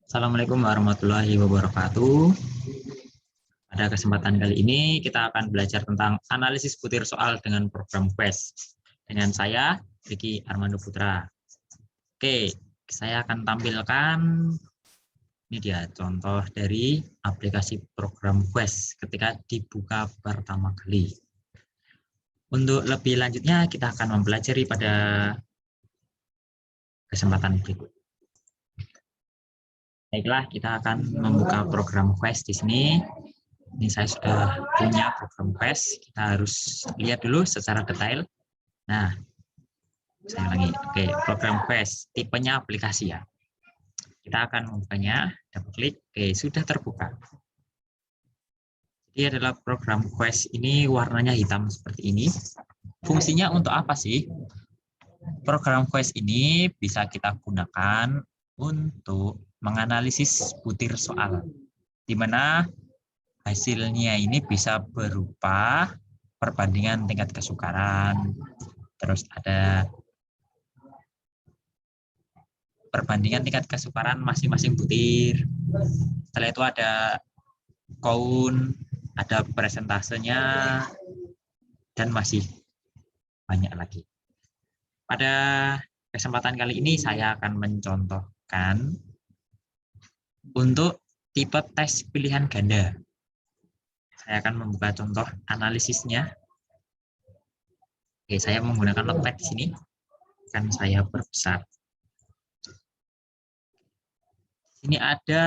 Assalamualaikum warahmatullahi wabarakatuh. Pada kesempatan kali ini kita akan belajar tentang analisis butir soal dengan program Quest. Dengan saya, Riki Armando Putra. Oke, saya akan tampilkan ini dia contoh dari aplikasi program Quest ketika dibuka pertama kali. Untuk lebih lanjutnya kita akan mempelajari pada kesempatan berikut. Baiklah, kita akan membuka program Quest di sini. Ini saya sudah punya program Quest. Kita harus lihat dulu secara detail. Nah, saya ulangi. Oke, program Quest, tipenya aplikasi ya. Kita akan membukanya, double klik. Oke, sudah terbuka. Jadi adalah program Quest ini warnanya hitam seperti ini. Fungsinya untuk apa sih? Program Quest ini bisa kita gunakan untuk menganalisis butir soal, di mana hasilnya ini bisa berupa perbandingan tingkat kesukaran, terus ada perbandingan tingkat kesukaran masing-masing butir. Setelah itu ada count, ada presentasenya, dan masih banyak lagi. Pada kesempatan kali ini saya akan mencontohkan untuk tipe tes pilihan ganda. Saya akan membuka contoh analisisnya. Oke, saya menggunakan notepad di sini. Akan saya perbesar. Ini ada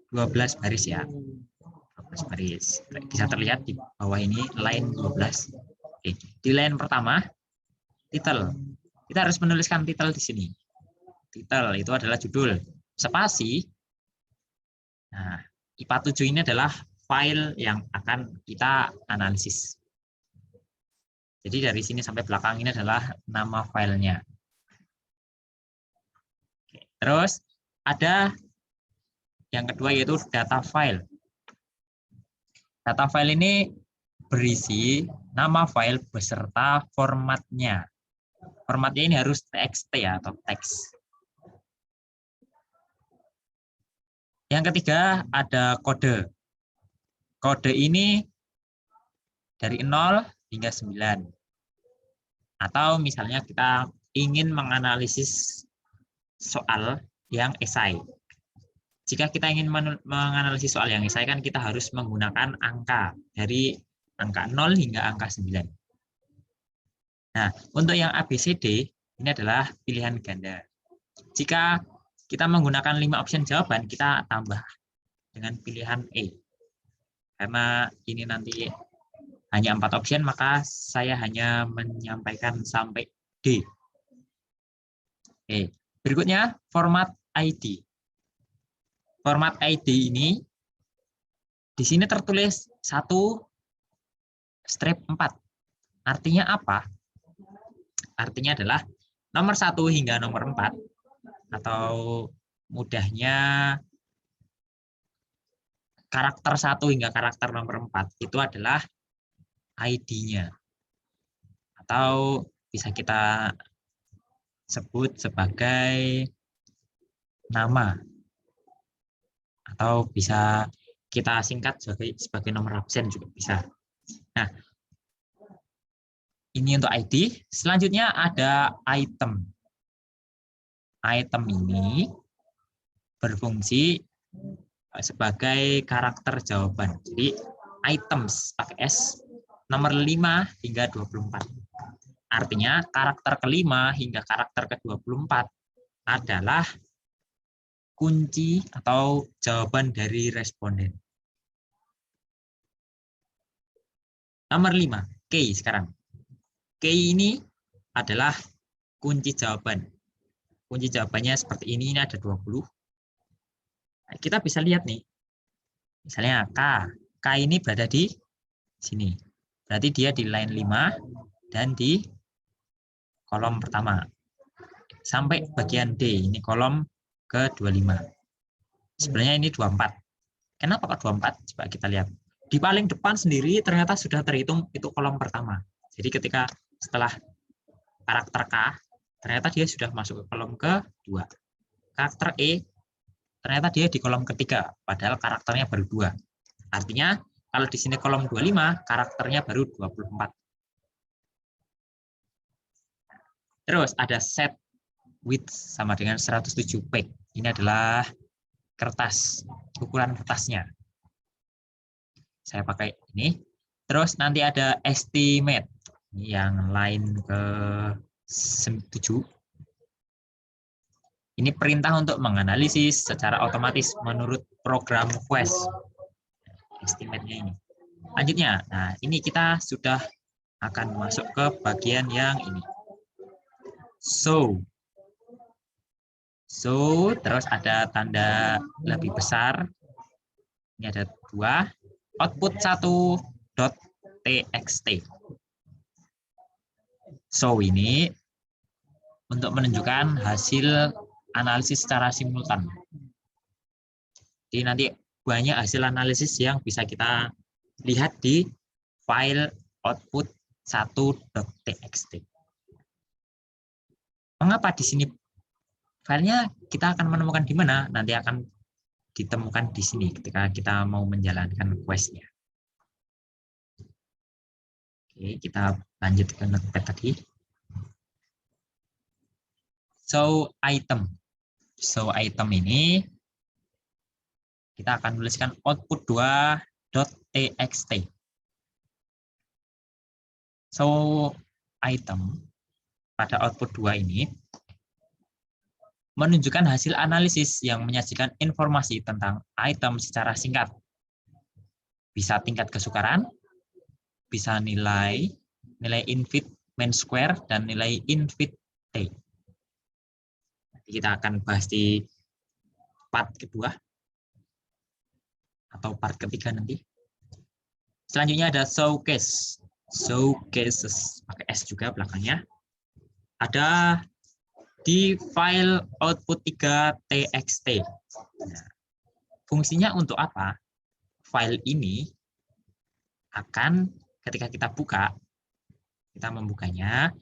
12 baris ya. 12 baris. Bisa terlihat di bawah ini line 12. Oke, di line pertama title. Kita harus menuliskan title di sini. Title itu adalah judul. Spasi. Nah, IPA 7 ini adalah file yang akan kita analisis. Jadi dari sini sampai belakang ini adalah nama filenya. Oke, terus ada yang kedua yaitu data file. Data file ini berisi nama file beserta formatnya. Formatnya ini harus TXT ya, atau teks. Yang ketiga ada kode. Kode ini dari 0 hingga 9. Atau misalnya kita ingin menganalisis soal yang esai. Jika kita ingin menganalisis soal yang esai kan kita harus menggunakan angka dari angka 0 hingga angka 9. Nah, untuk yang ABCD ini adalah pilihan ganda. Jika kita menggunakan 5 option jawaban, kita tambah dengan pilihan E. Karena ini nanti hanya 4 option, maka saya hanya menyampaikan sampai D. Oke. Berikutnya, format ID. Format ID ini, di sini tertulis 1/4. Artinya apa? Artinya adalah nomor 1 hingga nomor 4, atau mudahnya karakter 1 hingga karakter nomor 4 itu adalah ID-nya. Atau bisa kita sebut sebagai nama. Atau bisa kita singkat sebagai nomor absen juga bisa. Nah, ini untuk ID. Selanjutnya ada item. Item ini berfungsi sebagai karakter jawaban. Jadi items pakai S nomor 5 hingga 24. Artinya karakter kelima hingga karakter ke-24 adalah kunci atau jawaban dari responden. Nomor 5, key sekarang. Key ini adalah kunci jawaban. Kunci jawabannya seperti ini ada 20. Nah, kita bisa lihat nih. Misalnya K. K ini berada di sini. Berarti dia di line 5 dan di kolom pertama. Sampai bagian D, ini kolom ke-25. Sebenarnya ini 24. Kenapa kok 24? Coba kita lihat. Di paling depan sendiri ternyata sudah terhitung itu kolom pertama. Jadi ketika setelah karakter K, ternyata dia sudah masuk ke kolom ke-2. Karakter E ternyata dia di kolom ketiga, padahal karakternya baru 2. Artinya, kalau di sini kolom 25, karakternya baru 24. Terus ada set width sama dengan 107 page. Ini adalah kertas, ukuran kertasnya. Saya pakai ini. Terus nanti ada estimate, yang line ke 7. Ini perintah untuk menganalisis secara otomatis menurut program Quest. Estimate-nya ini. Lanjutnya, nah ini kita sudah akan masuk ke bagian yang ini. So, terus ada tanda lebih besar. Ini ada 2. Output 1.txt. So ini untuk menunjukkan hasil analisis secara simultan. Jadi nanti banyak hasil analisis yang bisa kita lihat di file output 1.txt. Mengapa di sini filenya kita akan menemukan di mana? Nanti akan ditemukan di sini ketika kita mau menjalankan quest-nya. Oke, kita lanjut ke notepad tadi. So item ini kita akan tuliskan output 2.txt. So item pada output 2 ini menunjukkan hasil analisis yang menyajikan informasi tentang item secara singkat. Bisa tingkat kesukaran, bisa nilai infit main square, dan nilai infit t. Kita akan bahas di part kedua atau part ketiga nanti. Selanjutnya ada showcases, pakai S juga belakangnya. Ada di file output 3.txt. Nah, fungsinya untuk apa? File ini akan ketika kita buka, kita membukanya,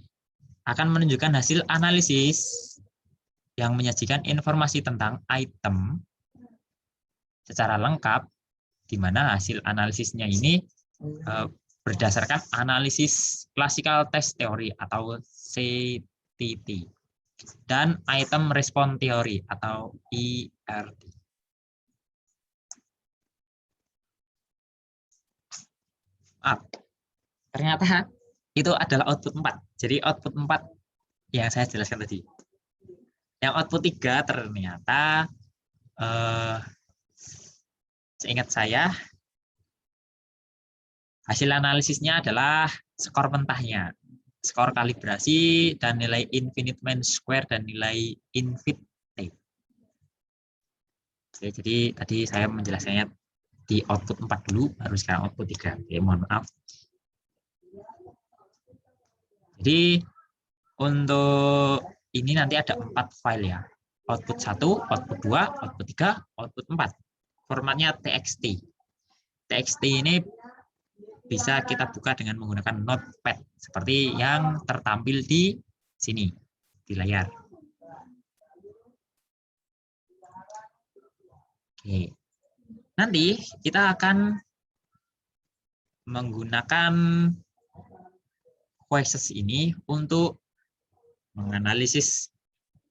akan menunjukkan hasil analisis yang menyajikan informasi tentang item secara lengkap, di mana hasil analisisnya ini berdasarkan analisis classical test theory atau CTT dan item response theory atau IRT. Ternyata itu adalah output 4. Jadi output 4 yang saya jelaskan tadi. Yang output 3 ternyata seingat saya hasil analisisnya adalah skor mentahnya, skor kalibrasi, dan nilai infinite main square, dan nilai infit t. Oke, jadi tadi saya menjelaskannya di output 4 dulu, baru sekarang output 3. Oke, mohon maaf. Jadi untuk ini nanti ada 4 file ya. Output 1, output 2, output 3, output 4. Formatnya txt. Txt ini bisa kita buka dengan menggunakan notepad seperti yang tertampil di sini di layar. Oke. Nanti kita akan menggunakan Quest ini untuk menganalisis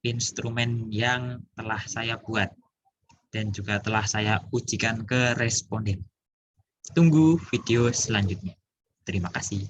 instrumen yang telah saya buat dan juga telah saya ujikan ke responden. Tunggu video selanjutnya. Terima kasih.